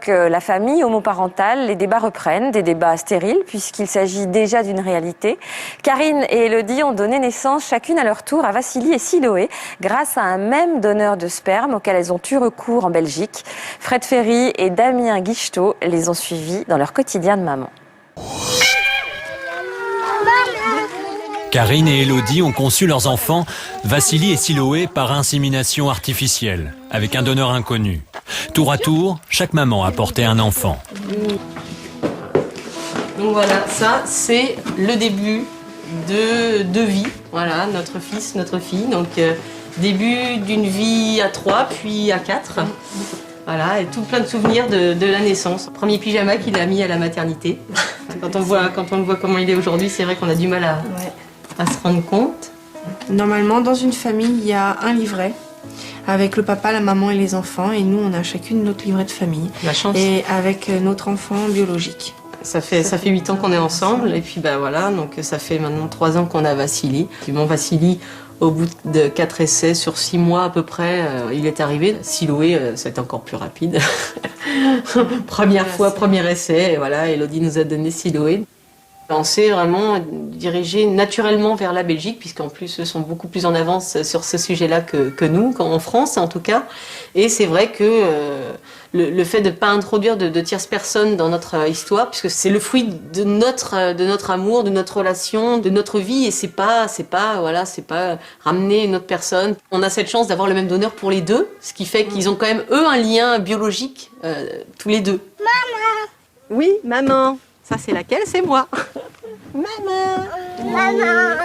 avec la famille homoparentale, les débats reprennent, des débats stériles puisqu'il s'agit déjà d'une réalité. Karine et Elodie ont donné naissance chacune à leur tour à Vassili et Siloé grâce à un même donneur de sperme auquel elles ont eu recours en Belgique. Fred Ferry et Damien Guichetot les ont suivis dans leur quotidien de maman. Karine et Elodie ont conçu leurs enfants, Vassili et Siloé, par insémination artificielle, avec un donneur inconnu. Tour à tour, chaque maman a porté un enfant. Donc voilà, ça c'est le début de vie. Voilà, notre fils, notre fille. Donc début d'une vie à 3, puis à 4. Voilà, et tout plein de souvenirs de la naissance. Premier pyjama qu'il a mis à la maternité. Quand on voit comment il est aujourd'hui, c'est vrai qu'on a du mal à se rendre compte. Normalement, dans une famille, il y a un livret avec le papa, la maman et les enfants. Et nous, on a chacune notre livret de famille. La chance. Et avec notre enfant biologique. Ça fait 8 ans qu'on est ensemble. Et puis voilà, donc ça fait maintenant 3 ans qu'on a Vassili. Puis bon, Vassili, au bout de 4 essais sur 6 mois à peu près, il est arrivé. Siloé, c'est encore plus rapide. Première fois, premier essai. Et voilà, Elodie nous a donné Siloé. On s'est vraiment dirigé naturellement vers la Belgique, puisqu'en plus, eux sont beaucoup plus en avance sur ce sujet-là que nous, en France en tout cas. Et c'est vrai que le fait de ne pas introduire de tierces personnes dans notre histoire, puisque c'est le fruit de notre amour, de notre relation, de notre vie, et c'est pas ramener une autre personne. On a cette chance d'avoir le même donneur pour les deux, ce qui fait qu'ils ont quand même, eux, un lien biologique, tous les deux. Maman! Oui, maman! Ça, c'est laquelle? C'est moi. Maman. Maman.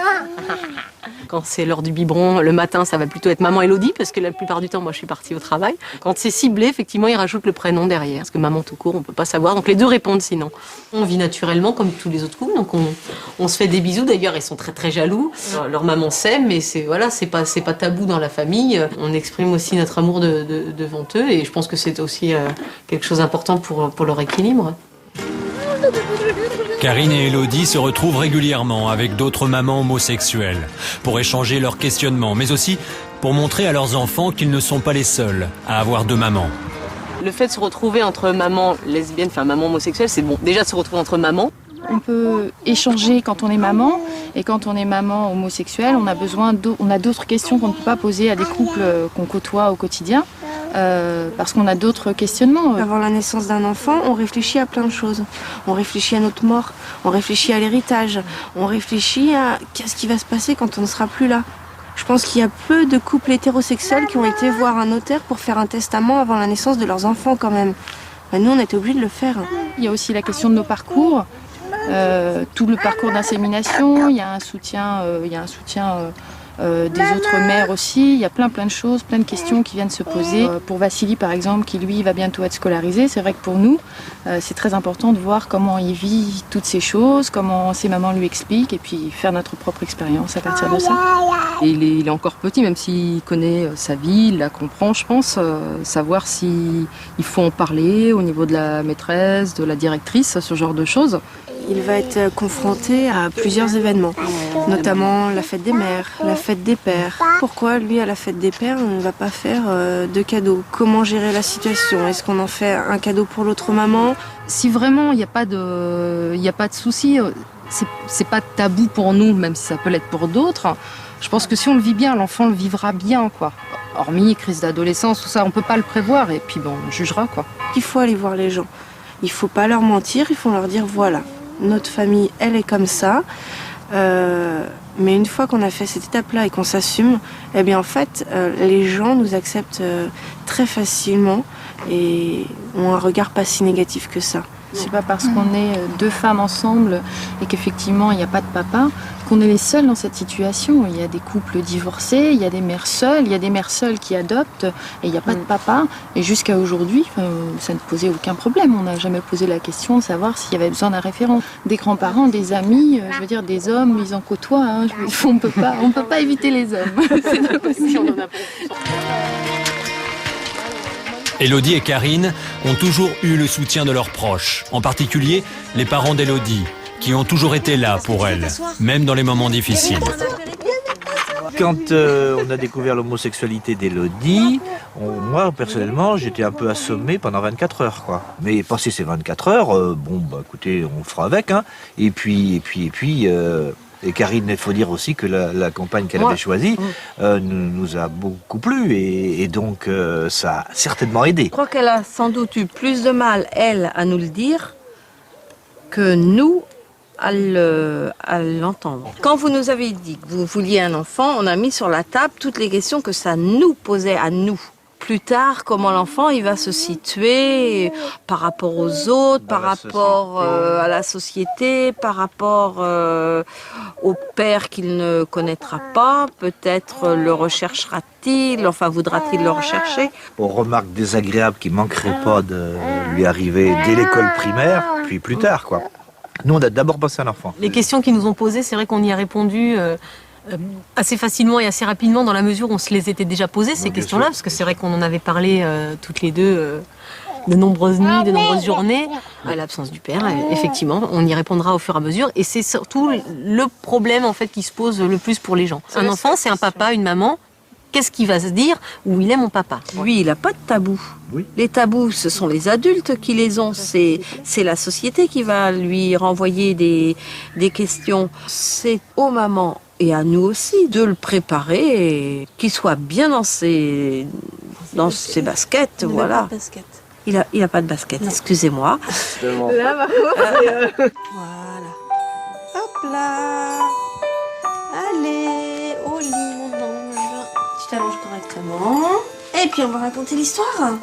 Quand c'est l'heure du biberon, le matin, ça va plutôt être maman Elodie, parce que la plupart du temps, moi, je suis partie au travail. Quand c'est ciblé, effectivement, ils rajoutent le prénom derrière. Parce que maman tout court, on peut pas savoir. Donc les deux répondent sinon. On vit naturellement, comme tous les autres couples. Donc on se fait des bisous. D'ailleurs, ils sont très très jaloux. Leur maman s'aime, mais c'est pas tabou dans la famille. On exprime aussi notre amour devant eux. Et je pense que c'est aussi quelque chose d'important pour leur équilibre. Karine et Elodie se retrouvent régulièrement avec d'autres mamans homosexuelles pour échanger leurs questionnements, mais aussi pour montrer à leurs enfants qu'ils ne sont pas les seuls à avoir deux mamans. Le fait de se retrouver entre mamans lesbiennes, enfin maman homosexuelle, c'est bon. Déjà de se retrouver entre mamans. On peut échanger quand on est maman, et quand on est maman homosexuelle, on a d'autres questions qu'on ne peut pas poser à des couples qu'on côtoie au quotidien. Parce qu'on a d'autres questionnements. Avant la naissance d'un enfant, on réfléchit à plein de choses. On réfléchit à notre mort, on réfléchit à l'héritage, on réfléchit à qu'est-ce qui va se passer quand on ne sera plus là. Je pense qu'il y a peu de couples hétérosexuels qui ont été voir un notaire pour faire un testament avant la naissance de leurs enfants quand même. Nous, on était obligés de le faire. Il y a aussi la question de nos parcours, tout le parcours d'insémination, il y a un soutien, des autres mères aussi. Il y a plein de choses, plein de questions qui viennent se poser. Pour Vassili par exemple, qui lui va bientôt être scolarisé, c'est vrai que pour nous, c'est très important de voir comment il vit toutes ces choses, comment ses mamans lui expliquent, et puis faire notre propre expérience à partir de ça. Il est encore petit, même s'il connaît sa vie, il la comprend, je pense, savoir s'il faut en parler au niveau de la maîtresse, de la directrice, ce genre de choses. Il va être confronté à plusieurs événements, notamment la fête des mères, la fête des pères. Pourquoi, lui, à la fête des pères, on ne va pas faire de cadeaux? Comment gérer la situation? Est-ce qu'on en fait un cadeau pour l'autre maman? Si vraiment il n'y a pas de souci, c'est pas tabou pour nous, même si ça peut l'être pour d'autres. Je pense que si on le vit bien, l'enfant le vivra bien, quoi. Hormis crise d'adolescence, tout ça, on peut pas le prévoir, et puis bon, on jugera, quoi. Il faut aller voir les gens. Il faut pas leur mentir, il faut leur dire voilà. Notre famille, elle est comme ça. Mais une fois qu'on a fait cette étape-là et qu'on s'assume, eh bien en fait, les gens nous acceptent très facilement et ont un regard pas si négatif que ça. C'est pas parce qu'on est deux femmes ensemble et qu'effectivement il n'y a pas de papa qu'on est les seuls dans cette situation. Il y a des couples divorcés, il y a des mères seules, il y a des mères seules qui adoptent et il n'y a pas de papa. Et jusqu'à aujourd'hui, ça ne posait aucun problème. On n'a jamais posé la question de savoir s'il y avait besoin d'un référent. Des grands-parents, des amis, je veux dire des hommes, ils en côtoient. Hein. On peut pas éviter les hommes. C'est pas possible. Elodie et Karine ont toujours eu le soutien de leurs proches, en particulier les parents d'Elodie, qui ont toujours été là pour elle, même dans les moments difficiles. quand on a découvert l'homosexualité d'Élodie, moi, personnellement, j'étais un peu assommé pendant 24 heures, quoi. Mais passé ces 24 heures, écoutez, on fera avec, hein. Et Karine, il faut dire aussi que la compagne qu'elle avait choisie nous a beaucoup plu et donc ça a certainement aidé. Je crois qu'elle a sans doute eu plus de mal, elle, à nous le dire que nous à l'entendre. Quand vous nous avez dit que vous vouliez un enfant, on a mis sur la table toutes les questions que ça nous posait à nous. Plus tard, comment l'enfant il va se situer par rapport aux autres, par rapport à la société, par rapport au père qu'il ne connaîtra pas, peut-être le recherchera-t-il, enfin voudra-t-il le rechercher. Aux remarques désagréables qui manqueraient pas de lui arriver dès l'école primaire, puis plus tard, quoi. Nous, on a d'abord pensé à l'enfant. Les questions qu'ils nous ont posées, c'est vrai qu'on y a répondu assez facilement et assez rapidement dans la mesure où on se les était déjà posées, ces questions-là, parce que c'est vrai qu'on en avait parlé toutes les deux de nombreuses nuits, de nombreuses journées. À l'absence du père, effectivement, on y répondra au fur et à mesure. Et c'est surtout le problème en fait qui se pose le plus pour les gens. Un enfant, c'est un papa, une maman. Qu'est-ce qu'il va se dire où il est mon papa? Lui, il n'a pas de tabou. Oui. Les tabous, ce sont les adultes qui les ont. C'est la société qui va lui renvoyer des questions. C'est aux mamans et à nous aussi de le préparer et qu'il soit bien dans ses baskets. Voilà. Il a pas de basket, excusez-moi. Là, par contre, voilà. Hop là. Allez, au lit, mon ange. Tu t'allonges correctement. Et puis on va raconter l'histoire.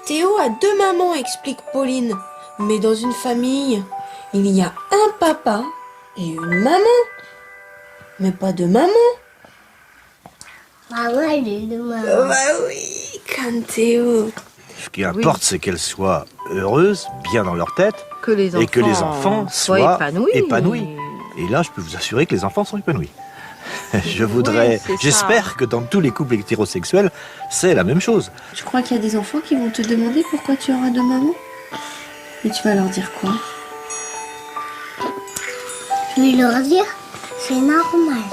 Théo a 2 mamans, explique Pauline. Mais dans une famille, il y a un papa et une maman. Mais pas de maman. Maman, elle est de maman. Bah oui, comme Théo. Ce qui importe, c'est qu'elles soient heureuses, bien dans leur tête, et que les enfants soient épanouis. Et là, je peux vous assurer que les enfants sont épanouis. J'espère que dans tous les couples hétérosexuels, c'est la même chose. Je crois qu'il y a des enfants qui vont te demander pourquoi tu auras 2 mamans. Et tu vas leur dire quoi? Je vais leur dire, c'est normal.